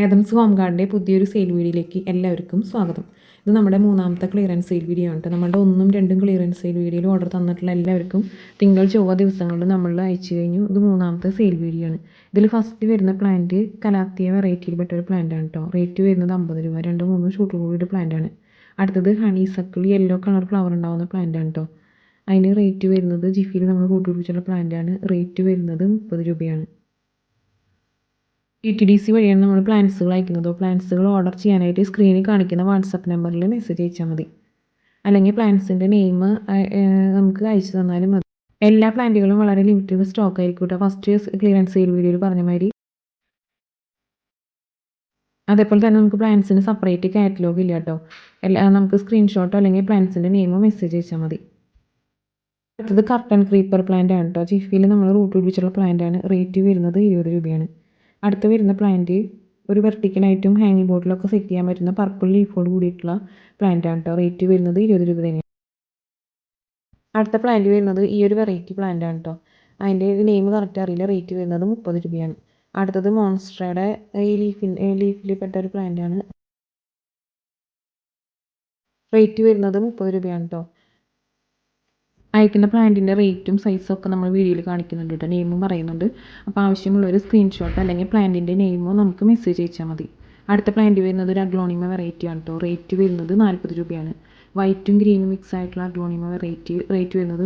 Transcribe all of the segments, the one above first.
Adams home ഗാർഡിൻ്റെ പുതിയൊരു sale വീഡിയോയിലേക്ക് എല്ലാവർക്കും സ്വാഗതം. ഇത് നമ്മുടെ മൂന്നാമത്തെ ക്ലിയറൻസ് സെയിൽ വീഡിയോ ആണ്. നമ്മുടെ 1ഉം 2ഉം ക്ലിയറൻസ് സെയിൽ വീഡിയോയിൽ ഓർഡർ തന്നിട്ടുള്ള എല്ലാവർക്കും തിങ്കൾ ചൊവ്വ ദിവസങ്ങളിൽ നമ്മൾ അയച്ചു കഴിഞ്ഞു. ഇത് മൂന്നാമത്തെ സെയിൽ വീഡിയോ ആണ്. ഇതിൽ ഫസ്റ്റ് വരുന്ന പ്ലാന്റ് കലാത്തിയ വെറൈറ്റിയിൽപ്പെട്ട ഒരു പ്ലാന്റ് ആണ് കേട്ടോ. റേറ്റ് വരുന്നത് 50 രൂപ. 2-3 ഷൂട്ട് കൂടിയൊരു പ്ലാന്റ് ആണ്. അടുത്തത് honey suckle yellow colour flower ഉണ്ടാകുന്ന പ്ലാന്റ് ആണ് കേട്ടോ. അതിന് റേറ്റ് വരുന്നത് ജിഫിയിൽ നമ്മൾ കൂട്ടുപിടിച്ചുള്ള പ്ലാന്റ് ആണ്. റേറ്റ് വരുന്നത് 30 രൂപയാണ്. TTDC വഴിയാണ് നമ്മൾ പ്ലാൻസുകൾ അയക്കുന്നത്. പ്ലാൻസുകൾ ഓർഡർ ചെയ്യാനായിട്ട് സ്ക്രീനിൽ കാണിക്കുന്ന വാട്സപ്പ് നമ്പറിൽ മെസ്സേജ് അയച്ചാൽ മതി. അല്ലെങ്കിൽ പ്ലാൻസിൻ്റെ നെയിം നമുക്ക് അയച്ചു തന്നാലും മതി. എല്ലാ പ്ലാന്റുകളും വളരെ ലിമിറ്റഡ് സ്റ്റോക്ക് ആയിരിക്കും കേട്ടോ. ഫസ്റ്റ് ക്ലിയറൻസ് സെയിൽ വീഡിയോയിൽ പറഞ്ഞ മാതിരി. അതേപോലെ തന്നെ നമുക്ക് പ്ലാൻസിന് സെപ്പറേറ്റ് കാറ്റലോഗ് ഇല്ല കേട്ടോ. നമുക്ക് സ്ക്രീൻഷോട്ടോ അല്ലെങ്കിൽ പ്ലാൻസിൻ്റെ നെയിമോ മെസ്സേജ് അയച്ചാൽ മതി. അടുത്തത് കർട്ടൻ ക്രീപ്പർ പ്ലാന്റ് ആണ് കേട്ടോ. ജിഫിയിൽ നമ്മൾ റൂട്ട് പിടിപ്പിച്ചുള്ള പ്ലാന്റ് ആണ്. റേറ്റ് വരുന്നത് 20 രൂപയാണ്. അടുത്ത് വരുന്ന പ്ലാന്റ് ഒരു വെർട്ടിക്കലായിട്ടും ഹാങ്ങിങ് ബോട്ടിലൊക്കെ സെറ്റ് ചെയ്യാൻ പറ്റുന്ന പർപ്പിൾ ലീഫോട് കൂടിയിട്ടുള്ള പ്ലാന്റ് ആണ് കേട്ടോ. റേറ്റ് വരുന്നത് 20 രൂപ തന്നെയാണ്. അടുത്ത പ്ലാന്റ് വരുന്നത് ഈ ഒരു വെറൈറ്റി പ്ലാന്റ് ആണ് കേട്ടോ. അതിൻ്റെ നെയിം കറക്റ്റ് അറിയില്ല. റേറ്റ് വരുന്നത് 30 രൂപയാണ്. അടുത്തത് മോൺസ്ട്രയുടെ ഈ ലീഫിൽ പെട്ട ഒരു പ്ലാന്റ് ആണ്. റേറ്റ് വരുന്നത് 30 രൂപയാണ് കേട്ടോ. അയക്കുന്ന പ്ലാന്റിൻ്റെ റേറ്റും സൈസും ഒക്കെ നമ്മൾ വീഡിയോയിൽ കാണിക്കുന്നുണ്ട് കേട്ടോ. നെയിമും പറയുന്നുണ്ട്. അപ്പോൾ ആവശ്യമുള്ളൊരു സ്ക്രീൻഷോട്ട് അല്ലെങ്കിൽ പ്ലാന്റിൻ്റെ നെയിമോ നമുക്ക് മെസ്സേജ് അയച്ചാൽ മതി. അടുത്ത പ്ലാന്റ് വരുന്നത് ഒരു അഗ്ലോണിമ വെറൈറ്റി ആണ് കേട്ടോ. റേറ്റ് വരുന്നത് 40 രൂപയാണ്. വൈറ്റും ഗ്രീനും മിക്സ് ആയിട്ടുള്ള അഗ്ലോണിമ വെറൈറ്റി. റേറ്റ് വരുന്നത്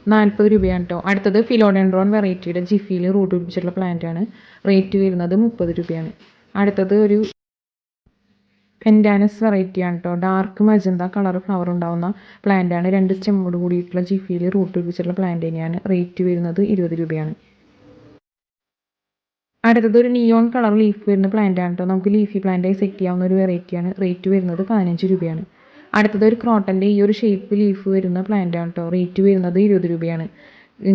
40 രൂപയാണ് കേട്ടോ. അടുത്തത് ഫിലോഡെൻഡ്രോൺ വെറൈറ്റിയുടെ ജിഫിയിൽ റൂട്ട് പിടിപ്പിച്ചിട്ടുള്ള പ്ലാന്റ് ആണ്. റേറ്റ് വരുന്നത് 30 രൂപയാണ്. അടുത്തത് ഒരു പെൻഡാനസ് വെറൈറ്റി ആണ് കേട്ടോ. ഡാർക്ക് മജന്ത കളർ ഫ്ലവർ ഉണ്ടാകുന്ന പ്ലാന്റ് ആണ്. 2 സ്റ്റെമ്മോട് കൂടിയിട്ടുള്ള ജിഫിയിൽ റൂട്ട് പിടിപ്പിച്ചിട്ടുള്ള പ്ലാന്റ് തന്നെയാണ്. റേറ്റ് വരുന്നത് 20 രൂപയാണ്. അടുത്തത് ഒരു നിയോൺ കളർ ലീഫ് വരുന്ന പ്ലാന്റ് ആണ് കേട്ടോ. നമുക്ക് ലീഫി പ്ലാന്റായി സെറ്റ് ചെയ്യാവുന്ന ഒരു വെറൈറ്റിയാണ്. റേറ്റ് വരുന്നത് 15 രൂപയാണ്. അടുത്തത് ഒരു ക്രോട്ടൻ്റെ ഈ ഒരു ഷേപ്പ് ലീഫ് വരുന്ന പ്ലാന്റ് ആണ് കേട്ടോ. റേറ്റ് വരുന്നത് 20 രൂപയാണ്.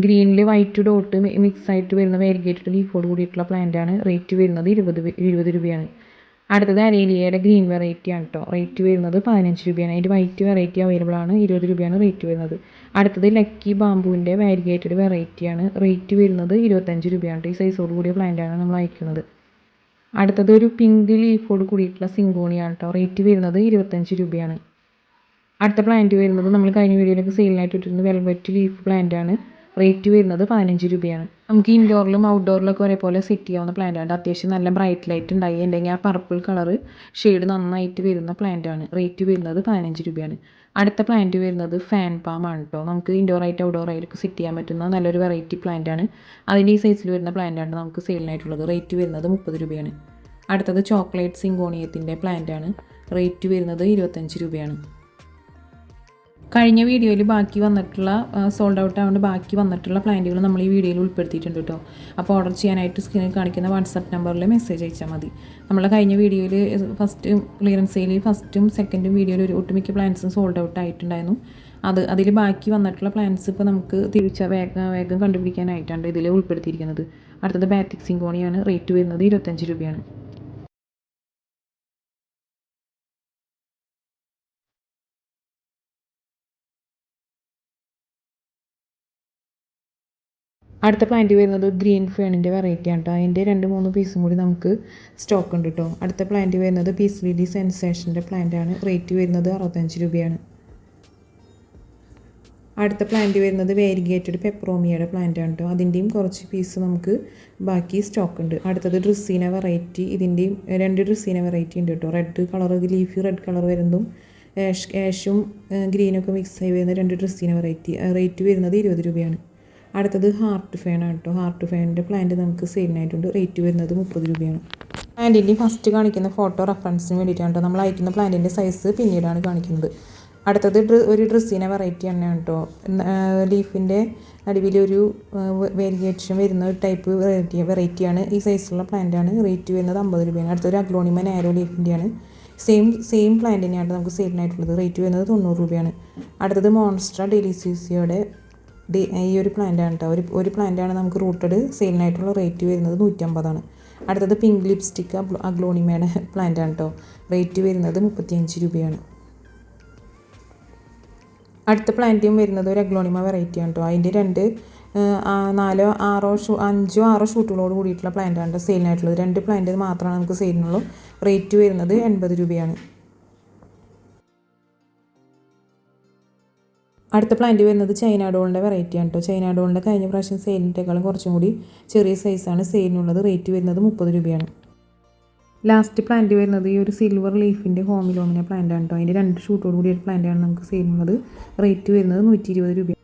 ഗ്രീനിൽ വൈറ്റ് ഡോട്ട് മിക്സ് ആയിട്ട് വരുന്ന വേരിഗേറ്റഡ് ലീഫോട് കൂടിയിട്ടുള്ള പ്ലാന്റ് ആണ്. റേറ്റ് വരുന്നത് 20 രൂപയാണ്. അടുത്തത് അരേലിയയുടെ ഗ്രീൻ വെറൈറ്റി ആണ് കേട്ടോ. റേറ്റ് വരുന്നത് 15 രൂപയാണ്. അതിൻ്റെ വൈറ്റ് വെറൈറ്റി അവൈലബിൾ ആണ്. 20 രൂപയാണ് റേറ്റ് വരുന്നത്. അടുത്തത് ലക്കി ബാമ്പുവിൻ്റെ വാരിഗേറ്റഡ് വെറൈറ്റിയാണ്. റേറ്റ് വരുന്നത് 25 രൂപയാണ്. ഈ സൈസോട് കൂടിയ പ്ലാന്റാണ് നമ്മൾ അയക്കുന്നത്. അടുത്തത് ഒരു പിങ്ക് ലീഫോട് കൂടിയിട്ടുള്ള സിങ്കോണിയാണ് കേട്ടോ. റേറ്റ് വരുന്നത് 25 രൂപയാണ്. അടുത്ത പ്ലാന്റ് വരുന്നത് നമ്മൾ കഴിഞ്ഞ വീഡിയോയിലൊക്കെ സെയിലിനായിട്ട് ഇട്ടിരുന്ന വെൽവെറ്റ് ലീഫ് പ്ലാന്റ് ആണ്. റേറ്റ് വരുന്നത് 15 രൂപയാണ്. നമുക്ക് ഇൻഡോറിലും ഔട്ട്ഡോറിലൊക്കെ ഒരേപോലെ സെറ്റ് ചെയ്യാവുന്ന പ്ലാന്റ് ആണ്. അത്യാവശ്യം നല്ല ബ്രൈറ്റ് ലൈറ്റ് ഉണ്ടായി ഉണ്ടെങ്കിൽ ആ പർപ്പിൾ കളർ ഷെയ്ഡ് നന്നായിട്ട് വരുന്ന പ്ലാന്റ് ആണ്. റേറ്റ് വരുന്നത് 15 രൂപയാണ്. അടുത്ത പ്ലാന്റ് വരുന്നത് ഫാൻ പാം ആണ് കേട്ടോ. നമുക്ക് ഇൻഡോറായിട്ട് ഔട്ട്ഡോറായിട്ടൊക്കെ സെറ്റ് ചെയ്യാൻ പറ്റുന്ന നല്ലൊരു വെറൈറ്റി പ്ലാന്റ് ആണ്. അതിൻ്റെ ഈ സൈസിൽ വരുന്ന പ്ലാന്റ് ആണ് നമുക്ക് സെയിലിനായിട്ടുള്ളത്. റേറ്റ് വരുന്നത് 30 രൂപയാണ്. അടുത്തത് ചോക്ലേറ്റ് സിങ്കോണിയത്തിൻ്റെ പ്ലാന്റ് ആണ്. റേറ്റ് വരുന്നത് 25 രൂപയാണ്. കഴിഞ്ഞ വീഡിയോയിൽ ബാക്കി വന്നിട്ടുള്ള സോൾഡ് ഔട്ട് ആയതുകൊണ്ട് ബാക്കി വന്നിട്ടുള്ള പ്ലാന്റുകൾ നമ്മൾ ഈ വീഡിയോയിൽ ഉൾപ്പെടുത്തിയിട്ടുണ്ട് കേട്ടോ. അപ്പോൾ ഓർഡർ ചെയ്യാനായിട്ട് സ്ക്രീനിൽ കാണിക്കുന്ന വാട്സപ്പ് നമ്പറിൽ മെസ്സേജ് അയച്ചാൽ മതി. നമ്മൾ കഴിഞ്ഞ വീഡിയോയിൽ ഫസ്റ്റ് ക്ലിയറൻസ് സെയിലിൽ ഫസ്റ്റും സെക്കൻഡും വീഡിയോയിൽ ഒരു ഒട്ടുമിക്ക പ്ലാൻസും സോൾഡ് ഔട്ട് ആയിട്ടുണ്ടായിരുന്നു. അതിൽ ബാക്കി വന്നിട്ടുള്ള പ്ലാൻസ് ഇപ്പോൾ നമുക്ക് വേഗം കണ്ടുപിടിക്കാനായിട്ടാണ് ഇതിൽ ഉൾപ്പെടുത്തിയിരിക്കുന്നത്. അടുത്തത് ബാറ്റിക് സിങ്കോണിയാണ്. റേറ്റ് വരുന്നത് 25 രൂപയാണ്. അടുത്ത പ്ലാന്റ് വരുന്നത് ഗ്രീൻ ഫേണിൻ്റെ വെറൈറ്റി ആണ് കേട്ടോ. അതിൻ്റെ 2-3 പീസും കൂടി നമുക്ക് സ്റ്റോക്ക് ഉണ്ട് കേട്ടോ. അടുത്ത പ്ലാന്റ് വരുന്നത് പീസ് ലിലി സെൻസേഷൻ്റെ പ്ലാന്റ് ആണ്. റേറ്റ് വരുന്നത് 65 രൂപയാണ്. അടുത്ത പ്ലാന്റ് വരുന്നത് വേരിഗേറ്റഡ് പെപ്രോമിയയുടെ പ്ലാന്റ് ആണ് കേട്ടോ. അതിൻ്റെയും കുറച്ച് പീസ് നമുക്ക് ബാക്കി സ്റ്റോക്ക് ഉണ്ട്. അടുത്തത് ഡ്രസ്സീന വെറൈറ്റി. ഇതിൻ്റെയും 2 ഡ്രസ്സീന വെറൈറ്റി ഉണ്ട് കേട്ടോ. Red colour leafy red colour വരുന്നതും ആഷും ഗ്രീനൊക്കെ മിക്സ് ആയി വരുന്ന 2 ഡ്രസ്സീന വെറൈറ്റി. റേറ്റ് വരുന്നത് 20 രൂപയാണ്. അടുത്തത് ഹാർട്ട് ഫാൻ ആണ് കേട്ടോ. ഹാർട്ട് ഫാനിൻ്റെ പ്ലാന്റ് നമുക്ക് സെയിലിനായിട്ടുണ്ട്. റേറ്റ് വരുന്നത് 30 രൂപയാണ്. പ്ലാന്റിൻ്റെ ഫസ്റ്റ് കാണിക്കുന്ന ഫോട്ടോ റെഫറൻസിന് വേണ്ടിയിട്ടാണ് കേട്ടോ. നമ്മൾ അയക്കുന്ന പ്ലാന്റിൻ്റെ സൈസ് പിന്നീടാണ് കാണിക്കുന്നത്. അടുത്തത് ഒരു ഡ്രസ്സിന വെറൈറ്റി തന്നെയാണ് കേട്ടോ. ലീഫിൻ്റെ നടുവിൽ ഒരു വേരിയേഷൻ വരുന്ന ഒരു ടൈപ്പ് വെറൈറ്റിയാണ്. ഈ സൈസിലുള്ള പ്ലാന്റാണ്. റേറ്റ് വരുന്നത് 50 രൂപയാണ്. അടുത്തൊരു അഗ്ലോണിമ നാരോ ലീഫിൻ്റെയാണ്. സെയിം പ്ലാന്റ് തന്നെയാണ് നമുക്ക് സെയിലിനായിട്ടുള്ളത്. റേറ്റ് വരുന്നത് 90 രൂപയാണ്. അടുത്തത് മോൺസ്ട്ര ഡെലിസീസിയോടെ ഈ ഒരു പ്ലാന്റ് ആണ് കേട്ടോ. ഒരു പ്ലാന്റാണ് നമുക്ക് റൂട്ടഡ് സെയിലിനായിട്ടുള്ള. റേറ്റ് വരുന്നത് 150 അടുത്തത് പിങ്ക് ലിപ്സ്റ്റിക് അഗ്ലോണിമയുടെ പ്ലാന്റ് ആണ് കേട്ടോ. റേറ്റ് വരുന്നത് 35 രൂപയാണ്. അടുത്ത പ്ലാന്റും വരുന്നത് ഒരു അഗ്ലോണിമ വെറൈറ്റി ആണ് കേട്ടോ. അതിൻ്റെ 2 അഞ്ചോ ആറോ ഷൂട്ടുകളോട് കൂടിയിട്ടുള്ള പ്ലാന്റാണ് സെയിലിനായിട്ടുള്ളത്. 2 പ്ലാന്റ് മാത്രമാണ് നമുക്ക് സെയിലിനുള്ളൂ. റേറ്റ് വരുന്നത് 80 രൂപയാണ്. അടുത്ത പ്ലാന്റ് വരുന്നത് ചൈന ഡോളിൻ്റെ വെറൈറ്റിയാണ് കേട്ടോ. ചൈന ഡോളിൻ്റെ കഴിഞ്ഞ പ്രാവശ്യം സെയിലിനേക്കാളും കുറച്ചും കൂടി ചെറിയ സൈസാണ് സെയിലിനുള്ളത്. റേറ്റ് വരുന്നത് 30 രൂപയാണ്. ലാസ്റ്റ് പ്ലാന്റ് വരുന്നത് ഈ ഒരു സിൽവർ ലീഫിൻ്റെ ഹോമിലോമിന പ്ലാന്റ് ആണ് കേട്ടോ. അതിൻ്റെ 2 ഷൂട്ടോട് കൂടിയ പ്ലാന്റാണ് നമുക്ക് സെയിലിനുള്ളത്. റേറ്റ് വരുന്നത് 120 രൂപ.